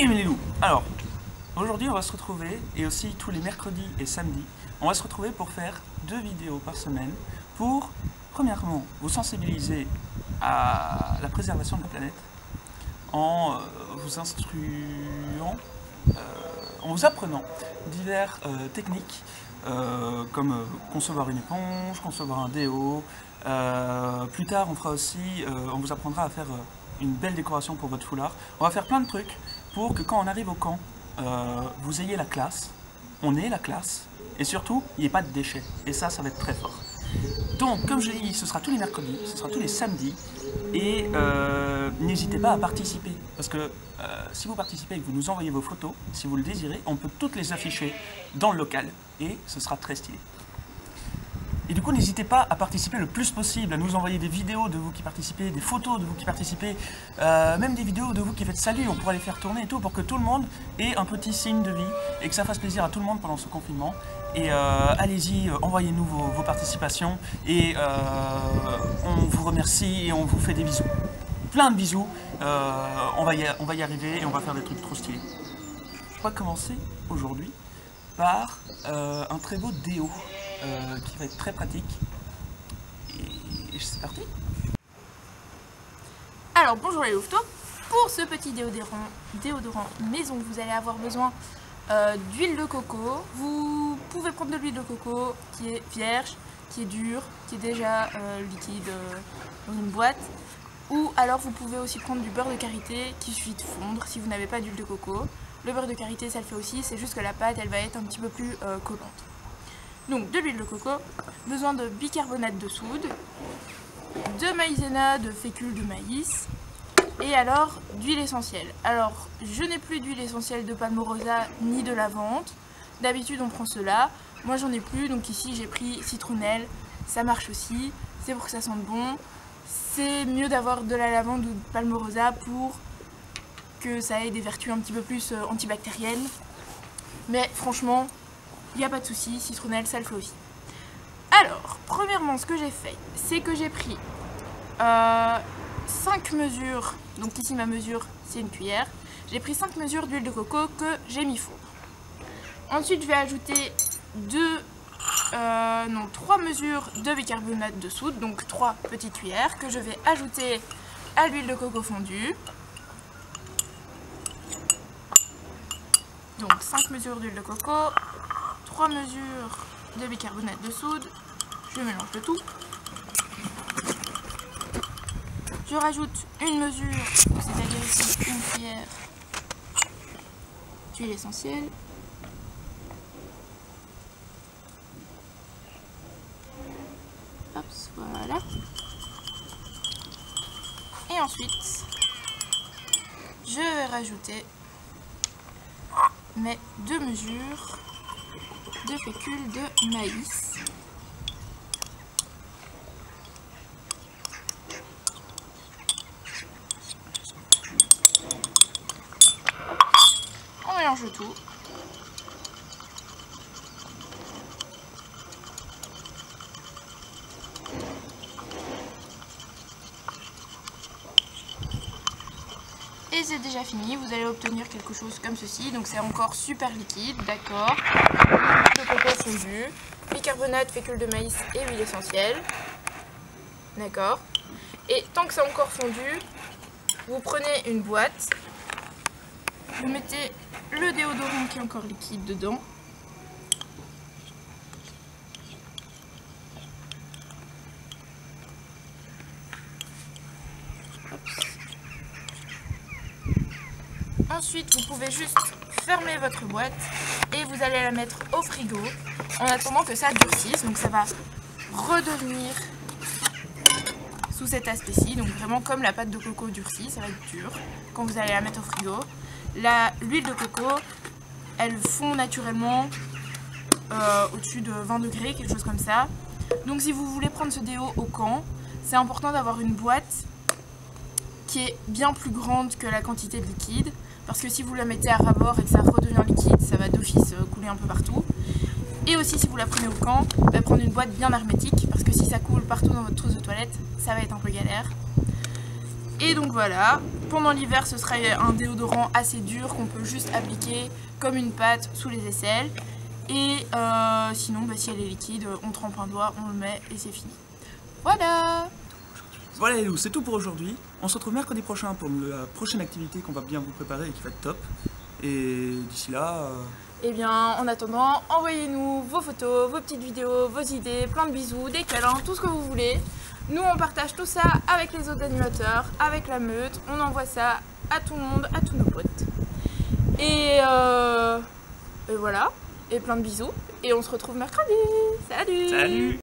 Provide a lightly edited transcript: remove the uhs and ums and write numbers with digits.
Salut les loups. Alors, aujourd'hui on va se retrouver, et aussi tous les mercredis et samedis, on va se retrouver pour faire 2 vidéos par semaine pour, premièrement, vous sensibiliser à la préservation de la planète en vous instruant, en vous apprenant diverses techniques comme concevoir une éponge, concevoir un déo. Plus tard on fera aussi, on vous apprendra à faire une belle décoration pour votre foulard. On va faire plein de trucs pour que quand on arrive au camp, vous ayez la classe, on ait la classe, et surtout, il n'y ait pas de déchets. Et ça va être très fort. Donc, comme je l'ai dit, ce sera tous les mercredis, ce sera tous les samedis, et n'hésitez pas à participer, parce que si vous participez et que vous nous envoyez vos photos, si vous le désirez, on peut toutes les afficher dans le local, et ce sera très stylé. Et du coup, n'hésitez pas à participer le plus possible, à nous envoyer des vidéos de vous qui participez, des photos de vous qui participez, même des vidéos de vous qui faites salut, on pourra les faire tourner et tout, pour que tout le monde ait un petit signe de vie et que ça fasse plaisir à tout le monde pendant ce confinement. Et allez-y, envoyez-nous vos participations et on vous remercie et on vous fait des bisous. Plein de bisous, on va y arriver et on va faire des trucs trop stylés. On va commencer aujourd'hui par un très beau déo. Qui va être très pratique. Et c'est parti. Alors bonjour les louveteaux. Pour ce petit déodorant maison, vous allez avoir besoin d'huile de coco. Vous pouvez prendre de l'huile de coco qui est vierge, qui est dure, qui est déjà liquide dans une boîte. Ou alors vous pouvez aussi prendre du beurre de karité qui suffit de fondre si vous n'avez pas d'huile de coco. Le beurre de karité ça le fait aussi, c'est juste que la pâte elle va être un petit peu plus collante. Donc de l'huile de coco, besoin de bicarbonate de soude, de maïzena, de fécule de maïs, et alors d'huile essentielle. Alors je n'ai plus d'huile essentielle de palmorosa ni de lavande, d'habitude on prend cela, moi j'en ai plus, donc ici j'ai pris citronnelle, ça marche aussi, c'est pour que ça sente bon, c'est mieux d'avoir de la lavande ou de palmorosa pour que ça ait des vertus un petit peu plus antibactériennes, mais franchement, il n'y a pas de souci, citronnelle, ça le fait aussi. Alors, premièrement, ce que j'ai fait, c'est que j'ai pris 5 mesures, donc ici ma mesure, c'est une cuillère. J'ai pris 5 mesures d'huile de coco que j'ai mis fondre. Ensuite, je vais ajouter 3 mesures de bicarbonate de soude, donc 3 petites cuillères, que je vais ajouter à l'huile de coco fondue. Donc 5 mesures d'huile de coco, 3 mesures de bicarbonate de soude, je mélange le tout. Je rajoute une mesure, c'est-à-dire ici une cuillère d'huile essentielle. Hop, voilà. Et ensuite, je vais rajouter mes 2 mesures de fécule de maïs. On mélange le tout. Et c'est déjà fini, vous allez obtenir quelque chose comme ceci, donc c'est encore super liquide, d'accord. De coco fondu, bicarbonate, fécule de maïs et huile essentielle, d'accord. Et tant que c'est encore fondu, vous prenez une boîte, vous mettez le déodorant qui est encore liquide dedans. Ensuite, vous pouvez juste fermer votre boîte et vous allez la mettre au frigo en attendant que ça durcisse. Donc ça va redevenir sous cet aspect-ci, donc vraiment comme la pâte de coco durcie, ça va être dur quand vous allez la mettre au frigo. L'huile de coco, elle fond naturellement au-dessus de 20 degrés, quelque chose comme ça. Donc si vous voulez prendre ce déo au camp, c'est important d'avoir une boîte qui est bien plus grande que la quantité de liquide. Parce que si vous la mettez à ras-bord et que ça redevient liquide, ça va d'office couler un peu partout. Et aussi si vous la prenez au camp, prendre une boîte bien hermétique, parce que si ça coule partout dans votre trousse de toilette, ça va être un peu galère. Et donc voilà, pendant l'hiver ce sera un déodorant assez dur qu'on peut juste appliquer comme une pâte sous les aisselles. Et sinon si elle est liquide, on trempe un doigt, on le met et c'est fini. Voilà. Voilà les loups, c'est tout pour aujourd'hui. On se retrouve mercredi prochain pour la prochaine activité qu'on va bien vous préparer et qui va être top. Et d'ici là... Eh bien, en attendant, envoyez-nous vos photos, vos petites vidéos, vos idées, plein de bisous, des câlins, tout ce que vous voulez. Nous, on partage tout ça avec les autres animateurs, avec la meute. On envoie ça à tout le monde, à tous nos potes. Et voilà. Et plein de bisous. Et on se retrouve mercredi. Salut! Salut!